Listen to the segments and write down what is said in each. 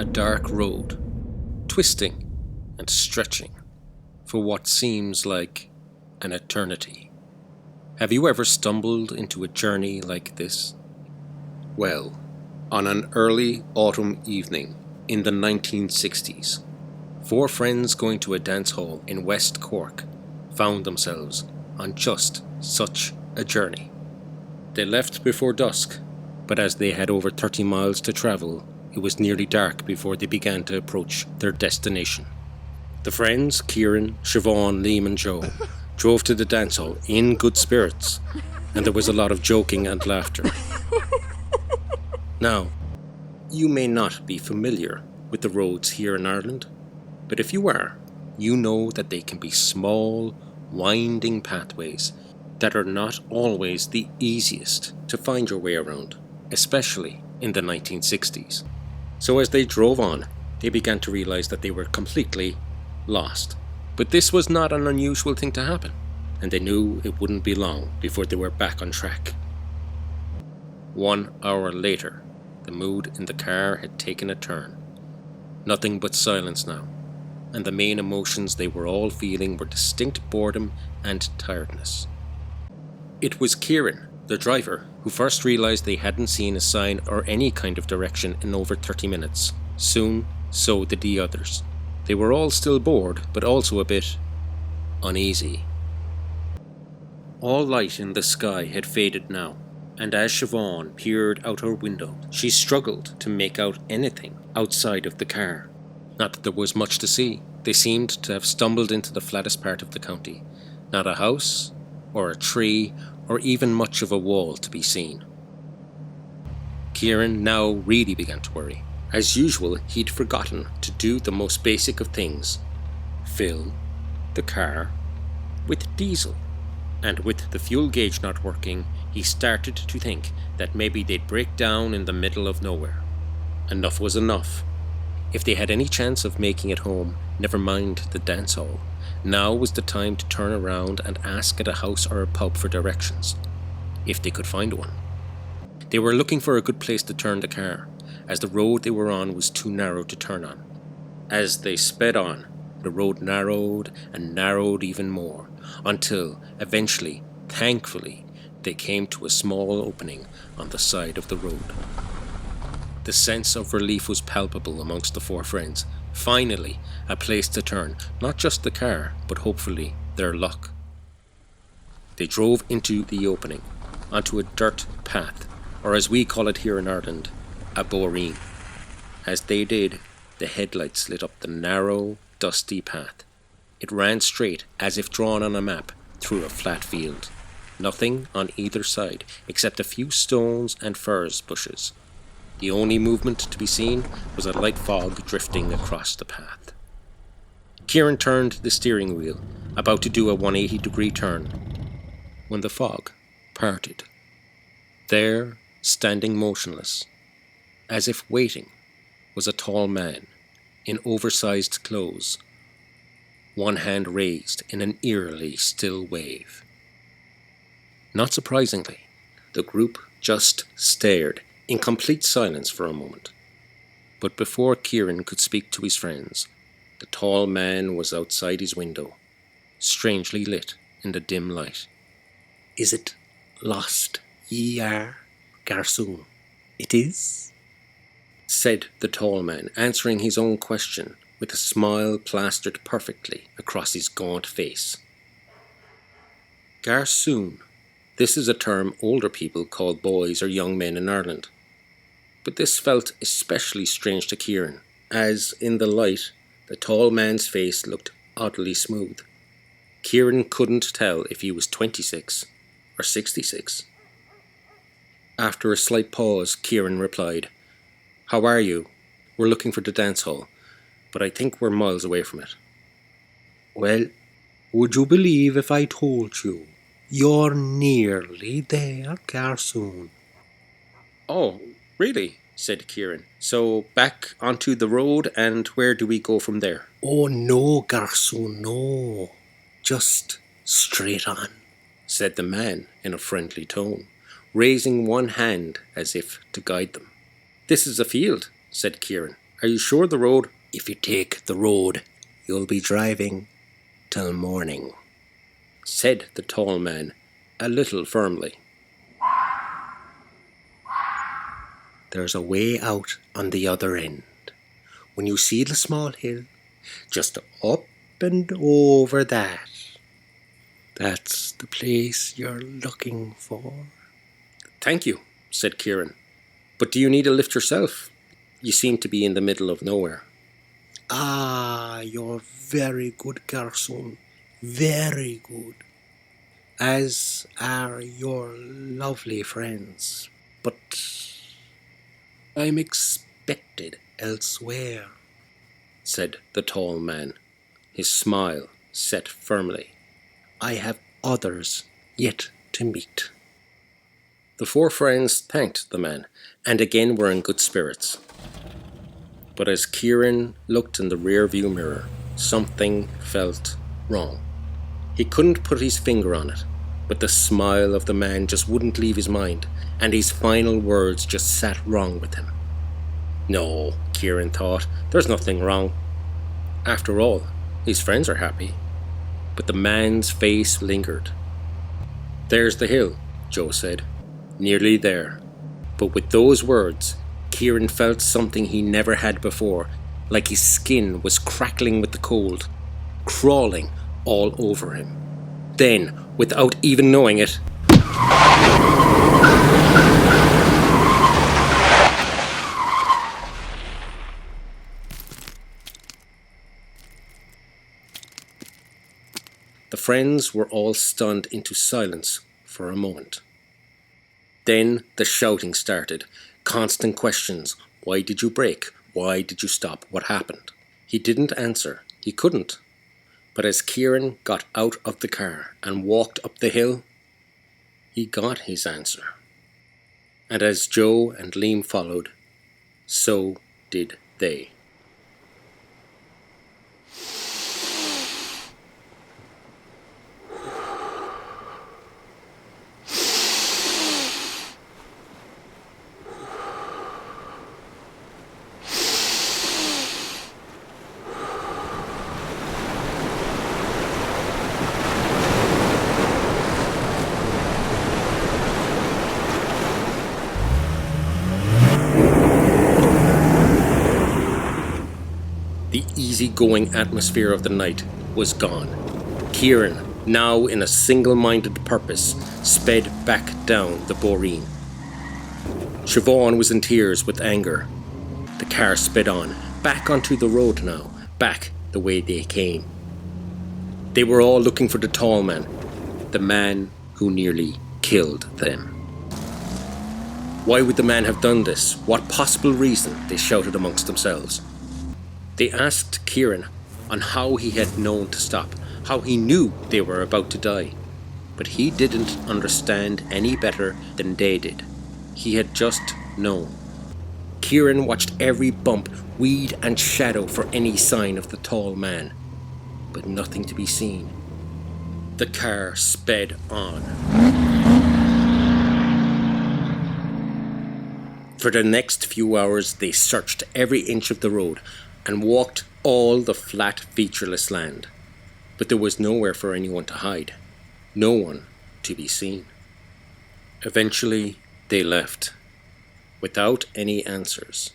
A dark road, twisting and stretching for what seems like an eternity. Have you ever stumbled into a journey like this? Well, on an early autumn evening in the 1960s, four friends going to a dance hall in West Cork found themselves on just such a journey. They left before dusk, but as they had over 30 miles to travel, it was nearly dark before they began to approach their destination. The friends, Kieran, Siobhan, Liam and Joe, drove to the dance hall in good spirits, and there was a lot of joking and laughter. Now, you may not be familiar with the roads here in Ireland, but if you are, you know that they can be small, winding pathways that are not always the easiest to find your way around, especially in the 1960s. So as they drove on, they began to realize that they were completely lost. But this was not an unusual thing to happen, and they knew it wouldn't be long before they were back on track. 1 hour later, the mood in the car had taken a turn. Nothing but silence now, and the main emotions they were all feeling were distinct boredom and tiredness. It was Kieran, the driver, who first realized they hadn't seen a sign or any kind of direction in over 30 minutes. Soon, so did the others. They were all still bored, but also a bit uneasy. All light in the sky had faded now, and as Siobhan peered out her window, she struggled to make out anything outside of the car. Not that there was much to see. They seemed to have stumbled into the flattest part of the county. Not a house, or a tree, or even much of a wall to be seen. Kieran now really began to worry. As usual, he'd forgotten to do the most basic of things: fill the car with diesel. And with the fuel gauge not working, he started to think that maybe they'd break down in the middle of nowhere. Enough was enough. If they had any chance of making it home, never mind the dance hall, now was the time to turn around and ask at a house or a pub for directions, if they could find one. They were looking for a good place to turn the car, as the road they were on was too narrow to turn on. As they sped on, the road narrowed and narrowed even more, until eventually, thankfully, they came to a small opening on the side of the road. The sense of relief was palpable amongst the four friends. Finally, a place to turn, not just the car, but hopefully their luck. They drove into the opening, onto a dirt path, or as we call it here in Ireland, a boreen. As they did, the headlights lit up the narrow, dusty path. It ran straight, as if drawn on a map, through a flat field. Nothing on either side, except a few stones and furze bushes. The only movement to be seen was a light fog drifting across the path. Kieran turned the steering wheel, about to do a 180-degree turn, when the fog parted. There, standing motionless, as if waiting, was a tall man in oversized clothes, one hand raised in an eerily still wave. Not surprisingly, the group just stared in complete silence for a moment. But before Kieran could speak to his friends, the tall man was outside his window, strangely lit in the dim light. "Is it lost ye are, garçon?" "It is," said the tall man, answering his own question with a smile plastered perfectly across his gaunt face. Garçon. This is a term older people call boys or young men in Ireland. But this felt especially strange to Kieran, as, in the light, the tall man's face looked oddly smooth. Kieran couldn't tell if he was 26 or 66. After a slight pause, Kieran replied, "How are you? We're looking for the dance hall, but I think we're miles away from it." "Well, would you believe if I told you you're nearly there, garçon?" "Oh, really?" said Kieran. "So back onto the road, and where do we go from there?" "Oh no, garçon, no. Just straight on," said the man in a friendly tone, raising one hand as if to guide them. "This is a field," said Kieran, Are you sure the road? If you take the road, you'll be driving till morning, said the tall man, a little firmly. There's a way out on the other end. When you see the small hill, just up and over that, that's the place you're looking for. Thank you, said Kieran. But do you need a lift yourself? You seem to be in the middle of nowhere. Ah, you're very good, garçon. Very good. As are your lovely friends. But I'm expected elsewhere, said the tall man, his smile set firmly. I have others yet to meet. The four friends thanked the man, and again were in good spirits. But as Kieran looked in the rear-view mirror, something felt wrong. He couldn't put his finger on it, but the smile of the man just wouldn't leave his mind, and his final words just sat wrong with him. No, Kieran thought, there's nothing wrong. After all, his friends are happy. But the man's face lingered. There's the hill, Joe said. Nearly there. But with those words, Kieran felt something he never had before, like his skin was crackling with the cold, crawling all over him. Then, without even knowing it, the friends were all stunned into silence for a moment. Then the shouting started. Constant questions. Why did you brake? Why did you stop? What happened? He didn't answer. He couldn't. But as Kieran got out of the car and walked up the hill, he got his answer. And as Joe and Liam followed, so did they. The easy-going atmosphere of the night was gone. Kieran, now in a single-minded purpose, sped back down the boreen. Siobhan was in tears with anger. The car sped on, back onto the road now, back the way they came. They were all looking for the tall man, the man who nearly killed them. Why would the man have done this? What possible reason? They shouted amongst themselves. They asked Kieran on how he had known to stop, how he knew they were about to die. But he didn't understand any better than they did. He had just known. Kieran watched every bump, weed and shadow for any sign of the tall man, but nothing to be seen. The car sped on. For the next few hours they searched every inch of the road and walked all the flat, featureless land. But there was nowhere for anyone to hide, no one to be seen. Eventually, they left, without any answers.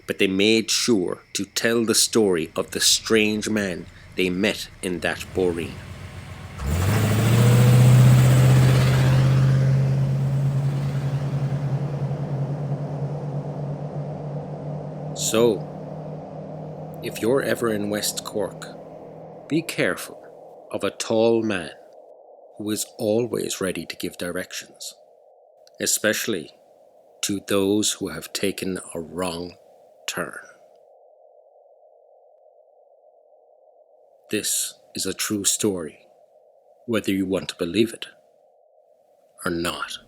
But they made sure to tell the story of the strange man they met in that boreen. So, if you're ever in West Cork, be careful of a tall man who is always ready to give directions, especially to those who have taken a wrong turn. This is a true story, whether you want to believe it or not.